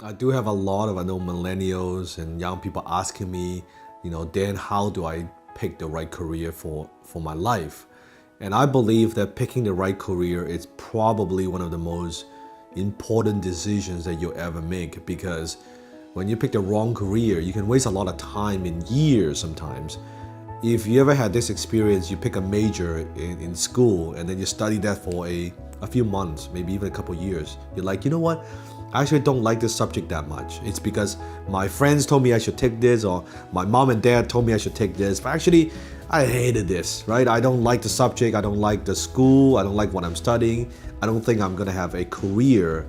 I do have a lot of, I know, millennials and young people asking me, Dan, how do I pick the right career for my life? And I believe that picking the right career is probably one of the most important decisions that you'll ever make, because when you pick the wrong career, you can waste a lot of time in years sometimes. If you ever had this experience, you pick a major in school and then you study that for a few months, maybe even a couple years. You're like, you know what? I actually don't like this subject that much. It's because my friends told me I should take this, or my mom and dad told me I should take this. But actually, I hated this, right? I don't like the subject. I don't like the school. I don't like what I'm studying. I don't think I'm gonna have a career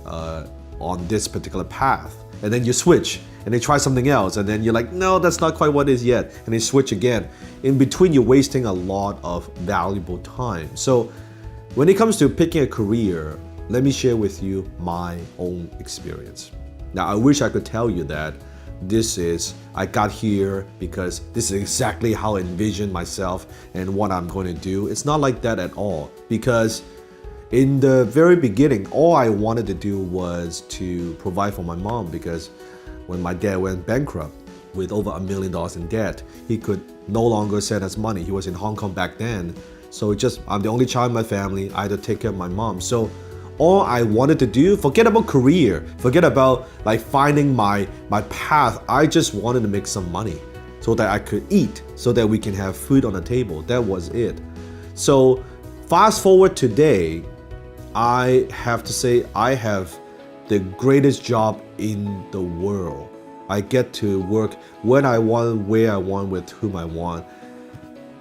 on this particular path. And then you switch and they try something else, and then you're like, no, that's not quite what it is yet. And they switch again. In between, you're wasting a lot of valuable time. So when it comes to picking a career, let me share with you my own experience. Now, I wish I could tell you that I got here because this is exactly how I envision myself and what I'm going to do. It's not like that at all, because in the very beginning, all I wanted to do was to provide for my mom, because when my dad went bankrupt with over $1 million in debt, he could no longer send us money. He was in Hong Kong back then. So I'm the only child in my family. I had to take care of my mom. So all I wanted to do, forget about career, forget about like finding my path. I just wanted to make some money so that I could eat, so that we can have food on the table. That was it. So fast forward today, I have to say I have the greatest job in the world. I get to work when I want, where I want, with whom I want.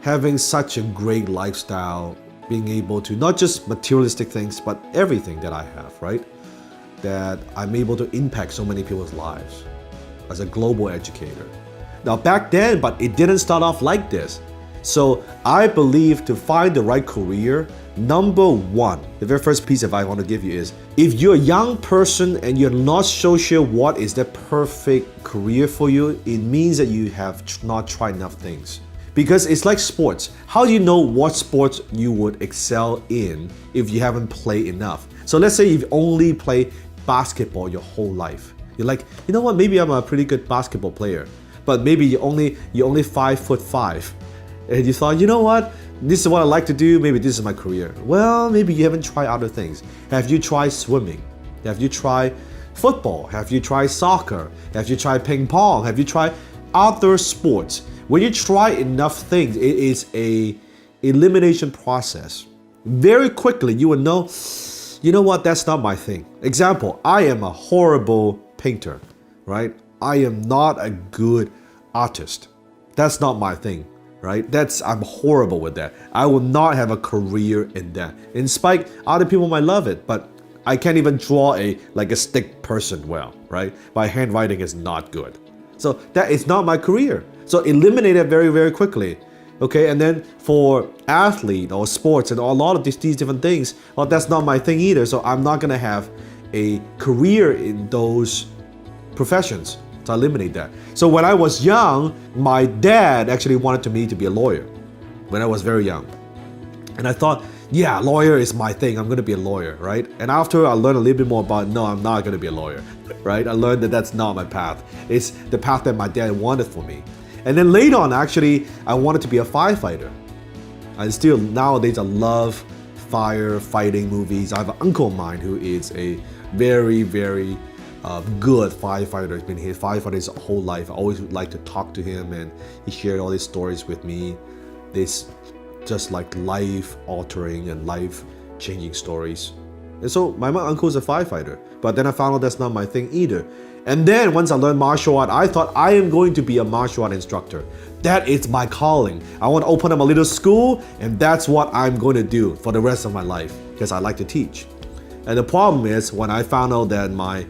Having such a great lifestyle, being able to not just materialistic things, but everything that I have, right? That I'm able to impact so many people's lives as a global educator. Now back then, but it didn't start off like this. So I believe to find the right career, number one, the very first piece of advice I want to give you is, if you're a young person and you're not so sure what is the perfect career for you, it means that you have not tried enough things. Because it's like sports. How do you know what sports you would excel in if you haven't played enough? So let's say you've only played basketball your whole life. You're like, you know what, maybe I'm a pretty good basketball player, but maybe you're only 5'5", and you thought, you know what, this is what I like to do, maybe this is my career. Well, maybe you haven't tried other things. Have you tried swimming? Have you tried football? Have you tried soccer? Have you tried ping pong? Have you tried other sports? When you try enough things, it is a elimination process. Very quickly, you will know, you know what, that's not my thing. Example, I am a horrible painter, right? I am not a good artist. That's not my thing, right? I'm horrible with that. I will not have a career in that. In spite, other people might love it, but I can't even draw a stick person well, right? My handwriting is not good. So that is not my career. So eliminate it very, very quickly. Okay, and then for athlete or sports and a lot of these different things, well, that's not my thing either. So I'm not gonna have a career in those professions. So eliminate that. So when I was young, my dad actually wanted me to be a lawyer when I was very young. And I thought, yeah, lawyer is my thing. I'm going to be a lawyer, right? And after I learned a little bit more about, no, I'm not going to be a lawyer, right? I learned that that's not my path. It's the path that my dad wanted for me. And then later on, actually, I wanted to be a firefighter. And still nowadays, I love firefighting movies. I have an uncle of mine who is a very, very good firefighter. He's been a firefighter his whole life. I always would like to talk to him, and he shared all these stories with me. This just like life-altering and life-changing stories. And so my uncle is a firefighter, but then I found out that's not my thing either. And then once I learned martial art, I thought I am going to be a martial art instructor. That is my calling. I want to open up a little school, and that's what I'm going to do for the rest of my life, because I like to teach. And the problem is, when I found out that my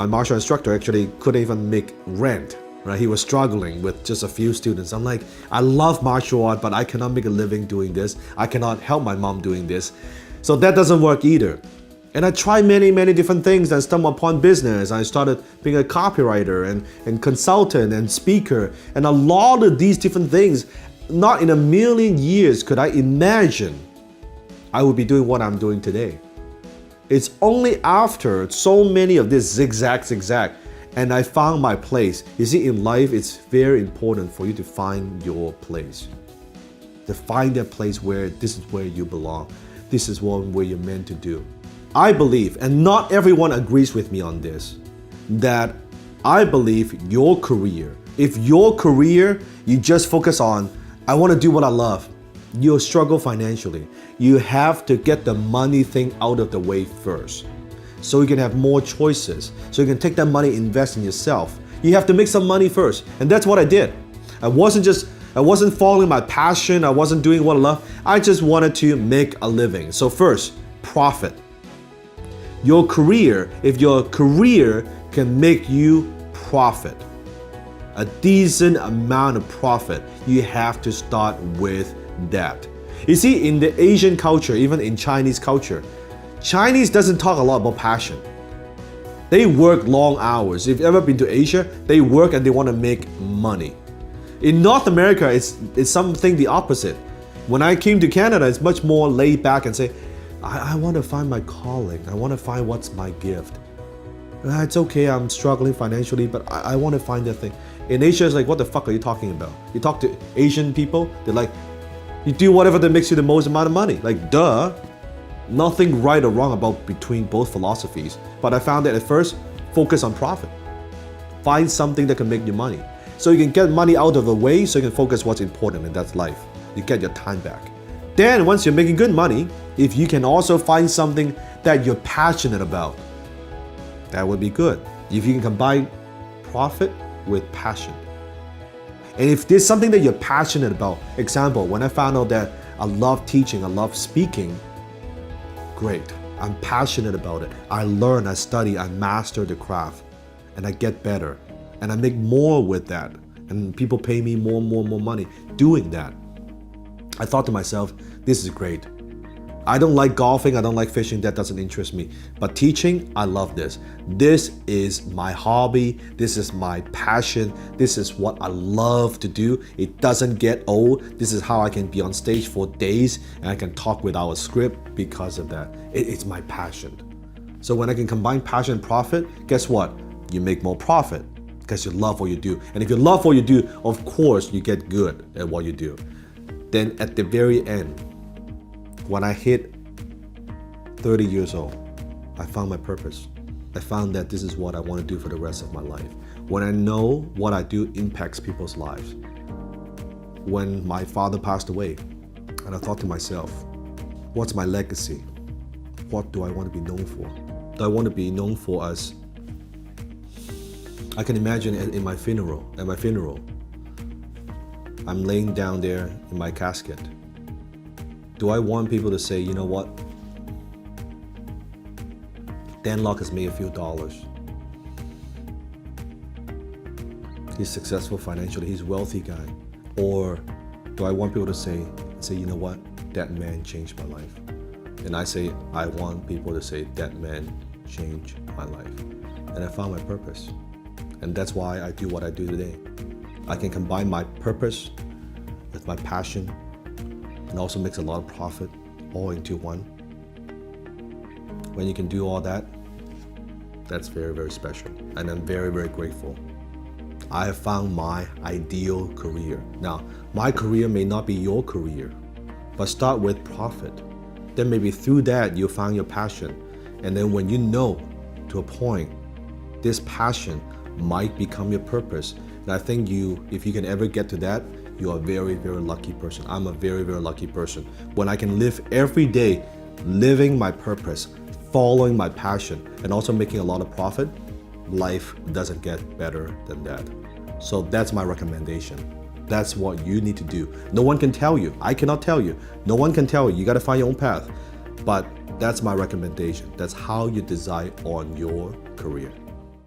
martial instructor actually couldn't even make rent, right? He was struggling with just a few students. I'm like, I love martial art, but I cannot make a living doing this. I cannot help my mom doing this. So that doesn't work either. And I tried many, many different things and stumbled upon business. I started being a copywriter and consultant and speaker. And a lot of these different things, not in a million years could I imagine I would be doing what I'm doing today. It's only after so many of this zigzag, and I found my place. You see, in life, it's very important for you to find your place. To find that place where this is where you belong. This is what where you're meant to do. I believe, and not everyone agrees with me on this, that I believe your career, if your career, you just focus on, I want to do what I love, you'll struggle financially. You have to get the money thing out of the way first, so you can have more choices, so you can take that money, invest in yourself. You have to make some money first, and that's what I did. I wasn't following my passion, I wasn't doing what I love, I just wanted to make a living. So first, profit. Your career, if your career can make you profit, a decent amount of profit, you have to start with that. You see, in the Asian culture, even in Chinese culture, Chinese doesn't talk a lot about passion. They work long hours. If you've ever been to Asia, they work and they want to make money. In North America, it's something the opposite. When I came to Canada, it's much more laid back and say, I want to find my calling. I want to find what's my gift. It's okay, I'm struggling financially, but I want to find that thing. In Asia, it's like, what the fuck are you talking about? You talk to Asian people, they're like, you do whatever that makes you the most amount of money. Like, duh. Nothing right or wrong about between both philosophies. But I found that at first, focus on profit. Find something that can make you money. So you can get money out of the way, so you can focus what's important, and that's life. You get your time back. Then once you're making good money, if you can also find something that you're passionate about, that would be good. If you can combine profit with passion. And if there's something that you're passionate about, example, when I found out that I love teaching, I love speaking, great. I'm passionate about it. I learn, I study, I master the craft, and I get better. And I make more with that. And people pay me more money doing that. I thought to myself, this is great. I don't like golfing, I don't like fishing, that doesn't interest me. But teaching, I love this. This is my hobby, this is my passion, this is what I love to do. It doesn't get old. This is how I can be on stage for days and I can talk without a script because of that. It's my passion. So when I can combine passion and profit, guess what? You make more profit because you love what you do. And if you love what you do, of course you get good at what you do. Then at the very end, when I hit 30 years old, I found my purpose. I found that this is what I want to do for the rest of my life. When I know what I do impacts people's lives. When my father passed away, and I thought to myself, what's my legacy? What do I want to be known for? Do I want to be known for as, I can imagine at my funeral, I'm laying down there in my casket. Do I want people to say, you know what? Dan Lok has made a few dollars. He's successful financially, he's a wealthy guy. Or do I want people to say, you know what? That man changed my life. And I say, I want people to say, that man changed my life. And I found my purpose. And that's why I do what I do today. I can combine my purpose with my passion and also makes a lot of profit all into one. When you can do all that, that's very, very special. And I'm very, very grateful. I have found my ideal career. Now, my career may not be your career, but start with profit. Then maybe through that, you'll find your passion. And then when you know to a point, this passion might become your purpose. And I think if you can ever get to that, you are a very, very lucky person. I'm a very, very lucky person. When I can live every day, living my purpose, following my passion, and also making a lot of profit, life doesn't get better than that. So that's my recommendation. That's what you need to do. No one can tell you. I cannot tell you. No one can tell you. You gotta find your own path. But that's my recommendation. That's how you decide on your career.